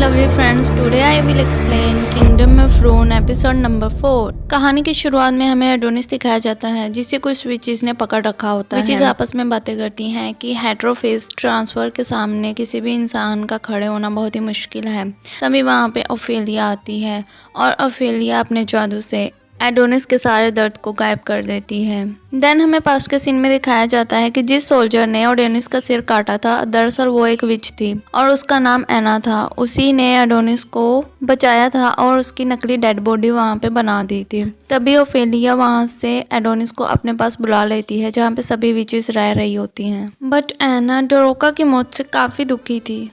lovely friends, today I will explain Kingdom of Rune episode number 4। कहानी की शुरुआत में हमें एडोनिस दिखाया जाता है जिसे कुछ विचेस ने पकड़ रखा होता है। विचेस आपस में बातें करती हैं कि हेटेरोफेज ट्रांसफर के सामने किसी भी इंसान का खड़े होना बहुत ही मुश्किल है। तभी वहाँ पे ओफेलिया आती है और ओफेलिया अपने जादू से एडोनिस के सारे दर्द को गायब कर देती है। देन हमें पास्ट के सीन में दिखाया जाता है कि जिस सोल्जर ने एडोनिस का सिर काटा था दरअसल वो एक विच थी और उसका नाम एना था। उसी ने एडोनिस को बचाया था और उसकी नकली डेड बॉडी वहाँ पे बना दी थी। तभी ओफेलिया वहाँ से एडोनिस को अपने पास बुला लेती है जहाँ पे सभी विचेस रह रही होती हैं। बट एना डोरोका की मौत से काफ़ी दुखी थी।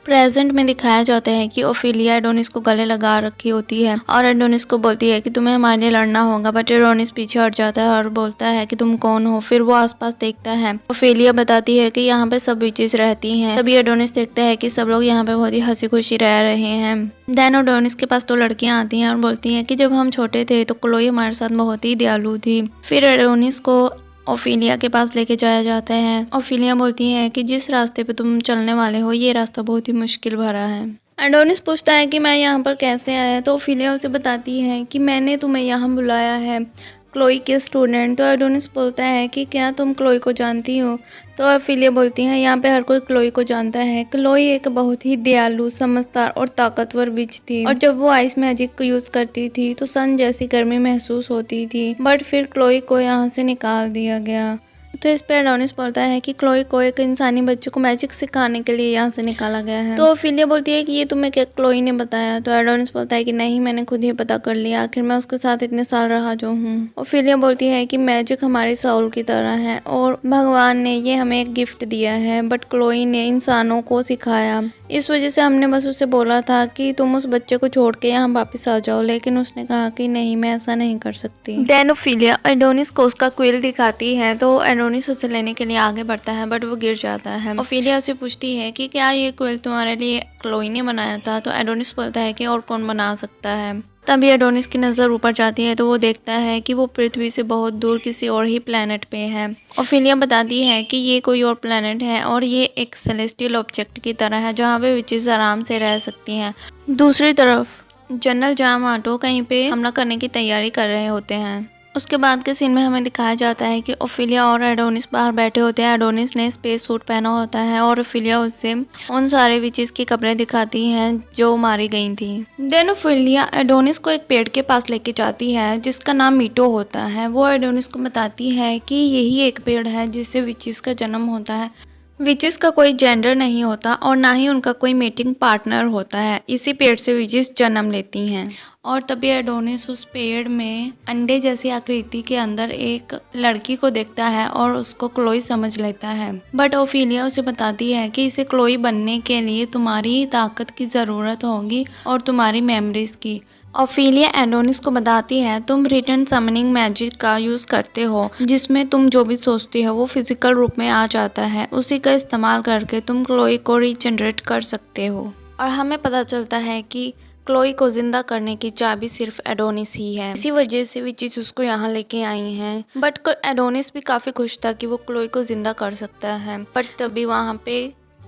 प्रेजेंट में दिखाया जाता है कि ओफेलिया एडोनिस को गले लगा रखी होती है और एडोनिस को बोलती है कि तुम्हें हमारे लिए लड़ना होगा। बट एडोनिस पीछे हट जाता है और बोलता है कि तुम कौन हो। फिर वो आसपास देखता है। ओफेलिया बताती है कि यहाँ पे सब विचेस रहती हैं। तभी एडोनिस देखता है कि सब लोग यहाँ पे बहुत ही हंसी खुशी रह रहे हैं। देन एडोनिस के पास 2 लड़कियाँ आती हैं और बोलती हैं कि जब हम छोटे थे तो क्लोई हमारे साथ बहुत ही दयालु थी। फिर एडोनिस को ओफेलिया के पास लेके जाया जाता है। ओफेलिया बोलती है कि जिस रास्ते पे तुम चलने वाले हो ये रास्ता बहुत ही मुश्किल भरा है। एडोनिस पूछता है कि मैं यहाँ पर कैसे आया, तो ओफेलिया उसे बताती है कि मैंने तुम्हें यहाँ बुलाया है क्लोई के स्टूडेंट। तो एडोनिस बोलता है कि क्या तुम क्लोई को जानती हो। तो ओफेलिया बोलती है यहाँ पे हर कोई क्लोई को जानता है। क्लोई एक बहुत ही दयालु, समझदार और ताकतवर विच थी और जब वो आइस मैजिक को यूज करती थी तो सन जैसी गर्मी महसूस होती थी। बट फिर क्लोई को यहाँ से निकाल दिया गया। तो इस पे एडोनिस बोलता है कि क्लोई को एक इंसानी बच्चे को मैजिक सिखाने के लिए यहाँ से निकाला गया है। तो ओफेलिया बोलती है कि ये तुम्हें क्या क्लोई ने बताया। तो एडोनिस बोलता है कि नहीं, मैंने खुद ही पता कर लिया, आखिर मैं उसके साथ इतने साल रहा जो हूँ। ओफेलिया बोलती है कि मैजिक हमारी सोल की तरह है और भगवान ने ये हमें एक गिफ्ट दिया है, बट क्लोई ने इंसानों को सिखाया। इस वजह से हमने बस उसे बोला था कि तुम उस बच्चे को छोड़ के यहाँ वापस आ जाओ, लेकिन उसने कहा कि नहीं, मैं ऐसा नहीं कर सकती। देन ओफेलिया एडोनिस को उसका क्विल दिखाती है तो एडोनिस उसे लेने के लिए आगे बढ़ता है बट वो गिर जाता है। ओफेलिया उसे पूछती है कि क्या ये क्विल तुम्हारे लिए क्लोई ने बनाया था। तो एडोनिस बोलता है कि और कौन बना सकता है। तभी एडोनिस की नज़र ऊपर जाती है तो वो देखता है कि वो पृथ्वी से बहुत दूर किसी और ही प्लेनेट पे है। ओफेलिया बताती है कि ये कोई और प्लेनेट है और ये एक सेलेस्टियल ऑब्जेक्ट की तरह है जहाँ पे विचेस आराम से रह सकती हैं। दूसरी तरफ जनरल जामाटो कहीं पे हमला करने की तैयारी कर रहे होते हैं। उसके बाद के सीन में हमें दिखाया जाता है कि ओफेलिया और एडोनिस बाहर बैठे होते हैं। एडोनिस ने स्पेस सूट पहना होता है और ओफेलिया उससे उन सारे विचेस की कब्रें दिखाती हैं जो मारी गई थी। देन ओफेलिया एडोनिस को एक पेड़ के पास लेके जाती है जिसका नाम मीटो होता है। वो एडोनिस को बताती है कि यही एक पेड़ है जिससे विचेस का जन्म होता है। विचेस का कोई जेंडर नहीं होता और ना ही उनका कोई मेटिंग पार्टनर होता है। इसी पेड़ से विचेस जन्म लेती हैं। और तभी एडोनिस उस पेड़ में अंडे जैसी आकृति के अंदर एक लड़की को देखता है और उसको क्लोई समझ लेता है। बट ओफेलिया उसे बताती है कि इसे क्लोई बनने के लिए तुम्हारी ताकत की ज़रूरत होगी और तुम्हारी मेमोरीज की। ओफेलिया एडोनिस को बताती है तुम रिटर्न समनिंग मैजिक का यूज़ करते हो जिसमें तुम जो भी सोचते हो वो फिजिकल रूप में आ जाता है। उसी का इस्तेमाल करके तुम क्लोई को रीजनरेट कर सकते हो। और हमें पता चलता है कि क्लोई को जिंदा करने की चाबी सिर्फ एडोनिस ही है। इसी वजह से विचेस उसको यहाँ लेके आई हैं। बट एडोनिस भी काफ़ी खुश था कि वो क्लोई को जिंदा कर सकता है। बट तभी वहाँ पे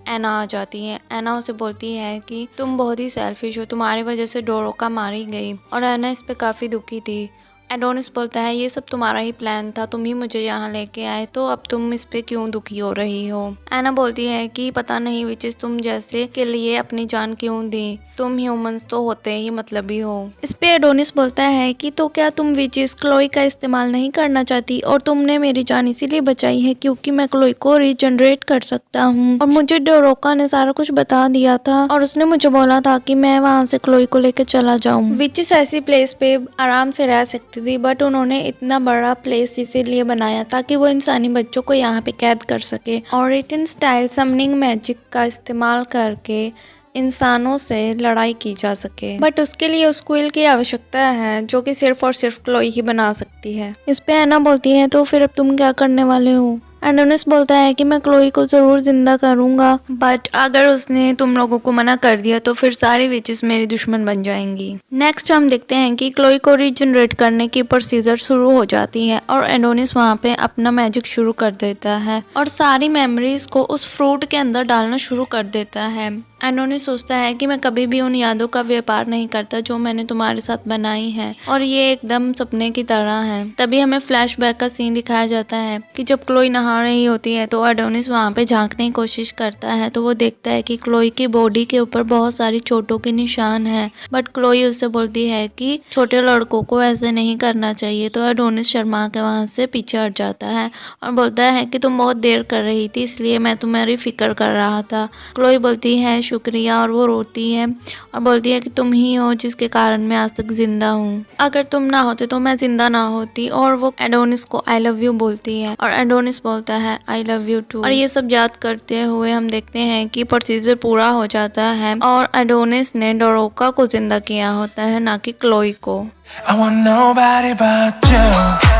एना आ जाती है। एना उसे बोलती है कि तुम बहुत ही सेल्फिश हो, तुम्हारी वजह से डोरोका मारी गई। और एना इस पे काफ़ी दुखी थी। एडोनिस बोलता है ये सब तुम्हारा ही प्लान था, तुम ही मुझे यहाँ लेके आए, तो अब तुम इस पे क्यों दुखी हो रही हो। एना बोलती है कि पता नहीं विचेस तुम जैसे के लिए अपनी जान क्यों दी, तुम ह्यूमंस तो होते ही मतलबी हो। इस पे एडोनिस बोलता है कि तो क्या तुम विचेस क्लोई का इस्तेमाल नहीं करना चाहती, और तुमने मेरी जान इसीलिए बचाई है क्योंकि मैं क्लोई को रीजनरेट कर सकता हूँ। और मुझे डोरोका ने सारा कुछ बता दिया था और उसने मुझे बोला था कि मैं वहाँ से क्लोई को लेकर चला जाऊँ। विचेस ऐसी प्लेस पे आराम से रह सकती थी बट उन्होंने इतना बड़ा प्लेस इसीलिए बनाया ताकि वो इंसानी बच्चों को यहाँ पे कैद कर सके और रिटर्न स्टाइल समनिंग मैजिक का इस्तेमाल करके इंसानों से लड़ाई की जा सके। बट उसके लिए उस क्विल की आवश्यकता है जो कि सिर्फ और सिर्फ क्लोई ही बना सकती है। इस पे एना बोलती है तो फिर अब तुम क्या करने वाले हो। एडोनिस बोलता है कि मैं क्लोई को जरूर जिंदा करूंगा, बट अगर उसने तुम लोगों को मना कर दिया तो फिर सारी विचेस मेरी दुश्मन बन जाएंगी। नेक्स्ट हम देखते हैं कि क्लोई को रीजनरेट करने की प्रोसीजर शुरू हो जाती है और एडोनिस वहाँ पे अपना मैजिक शुरू कर देता है और सारी मेमोरीज को उस फ्रूट के अंदर डालना शुरू कर देता है। एडोनिस सोचता है कि मैं कभी भी उन यादों का व्यापार नहीं करता जो मैंने तुम्हारे साथ बनाई है और ये एकदम सपने की तरह है। तभी हमें फ्लैशबैक का सीन दिखाया जाता है कि जब क्लोई नहा रही होती है तो एडोनिस वहाँ पे झांकने की कोशिश करता है तो वो देखता है कि क्लोई की बॉडी के ऊपर बहुत सारी चोटों के निशान है। बट क्लोई उससे बोलती है कि छोटे लड़कों को ऐसे नहीं करना चाहिए। तो एडोनिस शर्मा के वहाँ से पीछे हट जाता है और बोलता है कि तुम बहुत देर कर रही थी इसलिए मैं तुम्हारी फिक्र कर रहा था। क्लोई बोलती है शुक्रिया और वो रोती है और बोलती है कि तुम ही हो जिसके कारण मैं आज तक जिंदा हूँ। अगर तुम ना होते तो मैं जिंदा ना होती। और वो एडोनिस को आई लव यू बोलती है और एडोनिस बोलता है आई लव यू टू। और ये सब याद करते हुए हम देखते हैं कि प्रोसीजर पूरा हो जाता है और एडोनिस ने डोरोका को जिंदा किया होता है, ना कि क्लोई को। I want nobody but you.